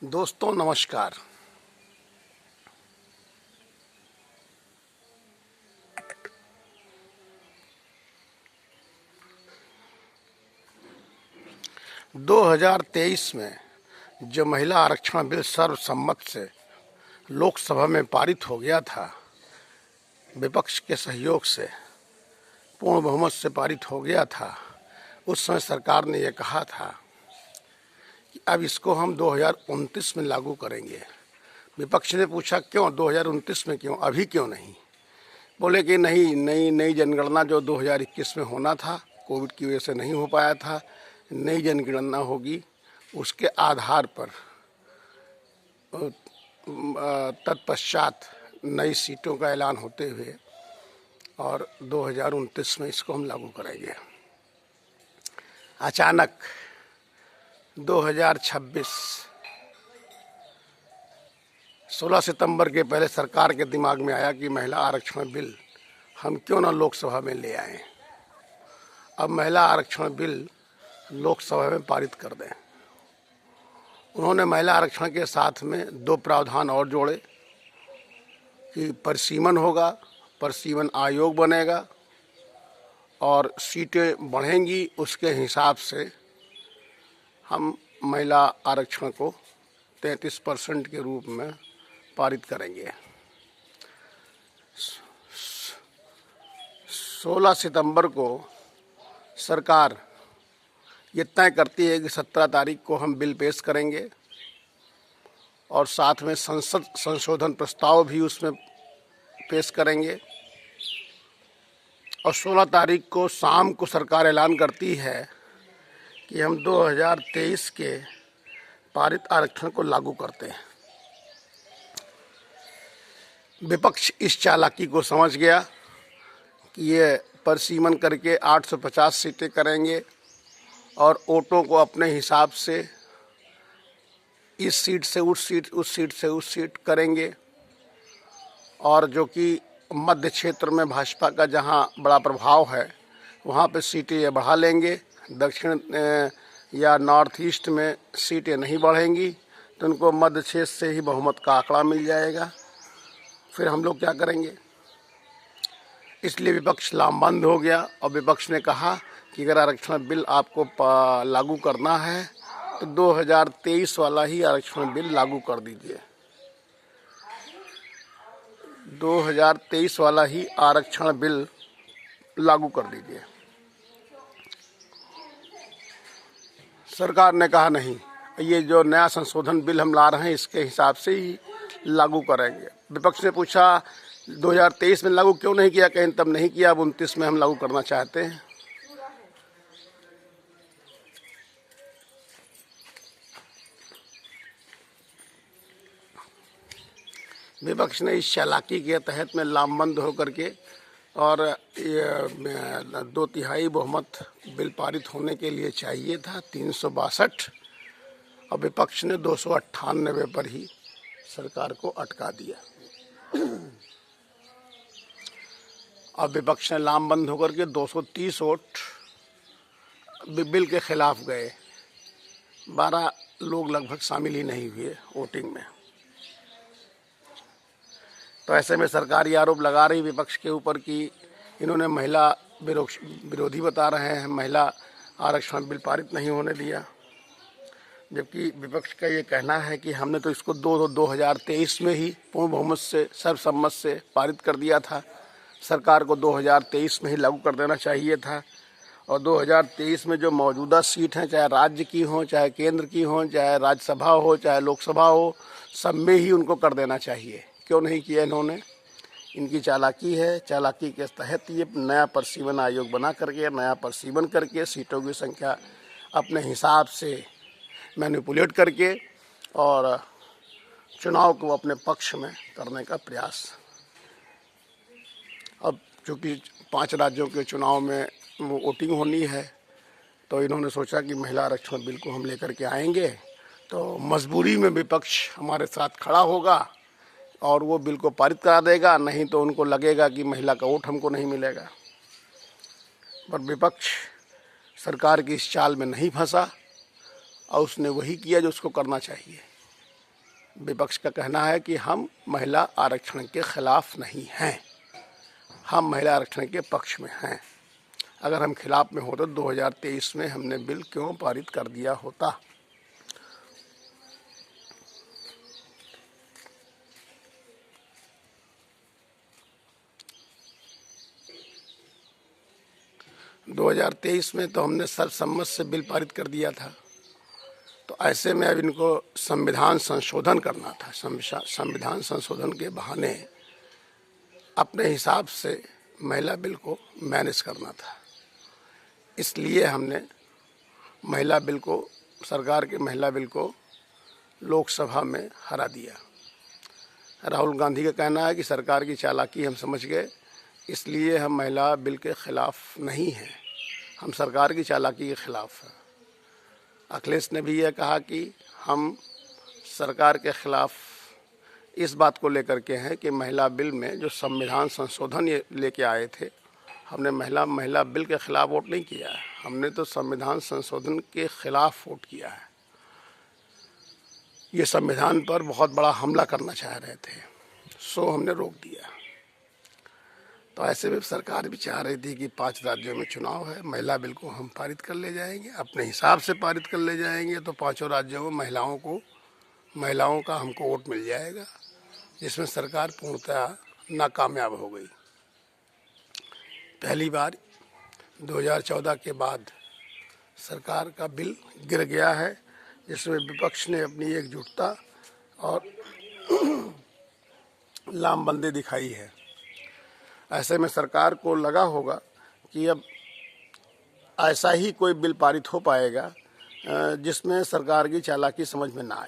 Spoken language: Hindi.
दोस्तों नमस्कार। दो 2023 में जो महिला आरक्षण बिल सर्वसम्मत से लोकसभा में पारित हो गया था, विपक्ष के सहयोग से पूर्ण बहुमत से पारित हो गया था, उस समय सरकार ने यह कहा था कि अब इसको हम 2029 में लागू करेंगे। विपक्ष ने पूछा क्यों 2029 में, क्यों अभी क्यों नहीं? बोले कि नहीं, नई जनगणना जो 2021 में होना था, कोविड की वजह से नहीं हो पाया था, नई जनगणना होगी, उसके आधार पर तत्पश्चात नई सीटों का ऐलान होते हुए और 2029 में इसको हम लागू करेंगे। अचानक 2026 16 सितंबर के पहले सरकार के दिमाग में आया कि महिला आरक्षण बिल हम क्यों ना लोकसभा में ले आएं। अब महिला आरक्षण बिल लोकसभा में पारित कर दें। उन्होंने महिला आरक्षण के साथ में दो प्रावधान और जोड़े कि परिसीमन होगा, परिसीमन आयोग बनेगा और सीटें बढ़ेंगी, उसके हिसाब से हम महिला आरक्षण को 33% के रूप में पारित करेंगे। 16 सितंबर को सरकार ये तय करती है कि 17 तारीख को हम बिल पेश करेंगे और साथ में संसद संशोधन प्रस्ताव भी उसमें पेश करेंगे। और 16 तारीख को शाम को सरकार ऐलान करती है कि हम 2023 के पारित आरक्षण को लागू करते हैं। विपक्ष इस चालाकी को समझ गया कि ये परिसीमन करके 850 सीटें करेंगे और वोटों को अपने हिसाब से इस सीट से उस सीट, उस सीट से उस सीट करेंगे और जो कि मध्य क्षेत्र में भाजपा का जहां बड़ा प्रभाव है वहां पे सीटें ये बढ़ा लेंगे। दक्षिण या नॉर्थ ईस्ट में सीटें नहीं बढ़ेंगी तो उनको मध्य क्षेत्र से ही बहुमत का आंकड़ा मिल जाएगा। फिर हम लोग क्या करेंगे? इसलिए विपक्ष लामबंद हो गया और विपक्ष ने कहा कि अगर आरक्षण बिल आपको लागू करना है तो 2023 वाला ही आरक्षण बिल लागू कर दीजिए। 2023 वाला ही आरक्षण बिल लागू कर दीजिए। सरकार ने कहा नहीं, ये जो नया संशोधन बिल हम ला रहे हैं इसके हिसाब से ही लागू करेंगे। विपक्ष ने पूछा 2023 में लागू क्यों नहीं किया? कहीं तब नहीं किया, अब 29 में हम लागू करना चाहते हैं। विपक्ष ने इस चालाकी के तहत में लामबंद होकर के और 2/3 बहुमत बिल पारित होने के लिए चाहिए था 362 और विपक्ष ने 298 पर ही सरकार को अटका दिया। अब विपक्ष ने लामबंद होकर के 230 वोट बिल के खिलाफ गए। 12 लोग लगभग शामिल ही नहीं हुए वोटिंग में। तो ऐसे में सरकार ये आरोप लगा रही विपक्ष के ऊपर कि इन्होंने महिला विरोधी बता रहे हैं, महिला आरक्षण बिल पारित नहीं होने दिया। जबकि विपक्ष का ये कहना है कि हमने तो इसको 2023 में ही पूर्ण बहुमत से सर्वसम्मत से पारित कर दिया था। सरकार को 2023 में ही लागू कर देना चाहिए था और 2023 में जो मौजूदा सीट हैं, चाहे राज्य की हो, चाहे केंद्र की हो, चाहे राज्यसभा हो, चाहे लोकसभा हो, सब में ही उनको कर देना चाहिए। क्यों नहीं किया इन्होंने? इनकी चालाकी है। चालाकी के तहत ये नया परिसीमन आयोग बना करके, नया परिसीमन करके सीटों की संख्या अपने हिसाब से मैनिपुलेट करके और चुनाव को अपने पक्ष में करने का प्रयास। अब चूँकि 5 राज्यों के चुनाव में वोटिंग होनी है तो इन्होंने सोचा कि महिला आरक्षण बिल को हम लेकर के आएंगे तो मजबूरी में विपक्ष हमारे साथ खड़ा होगा और वो बिल को पारित करा देगा, नहीं तो उनको लगेगा कि महिला का वोट हमको नहीं मिलेगा। पर विपक्ष सरकार की इस चाल में नहीं फंसा और उसने वही किया जो उसको करना चाहिए। विपक्ष का कहना है कि हम महिला आरक्षण के खिलाफ नहीं हैं, हम महिला आरक्षण के पक्ष में हैं। अगर हम खिलाफ में होते तो 2023 में हमने बिल क्यों पारित कर दिया होता। – 2023 में तो हमने सर्वसम्मत से बिल पारित कर दिया था, तो ऐसे में अब इनको संविधान संशोधन करना था। संविधान संशोधन के बहाने अपने हिसाब से महिला बिल को मैनेज करना था। इसलिए हमने महिला बिल को, सरकार के महिला बिल को लोकसभा में हरा दिया। राहुल गांधी का कहना है कि सरकार की चालाकी हम समझ गए, इसलिए हम महिला बिल के खिलाफ नहीं हैं, हम सरकार की चालाकी के खिलाफ हैं। अखिलेश ने भी यह कहा कि हम सरकार के खिलाफ इस बात को लेकर के हैं कि महिला बिल में जो संविधान संशोधन ये लेके आए थे, हमने महिला बिल के खिलाफ वोट नहीं किया है, हमने तो संविधान संशोधन के खिलाफ वोट किया है। ये संविधान पर बहुत बड़ा हमला करना चाह रहे थे, सो हमने रोक दिया। तो ऐसे में सरकार भी चाह रही थी कि 5 राज्यों में चुनाव है, महिला बिल को हम पारित कर ले जाएंगे, अपने हिसाब से पारित कर ले जाएंगे, तो 5 राज्यों में महिलाओं का हमको वोट मिल जाएगा, जिसमें सरकार पूर्णतः नाकामयाब हो गई। पहली बार 2014 के बाद सरकार का बिल गिर गया है, जिसमें विपक्ष ने अपनी एकजुटता और लामबंदी दिखाई है। ऐसे में सरकार को लगा होगा कि अब ऐसा ही कोई बिल पारित हो पाएगा जिसमें सरकार की चालाकी समझ में ना आए।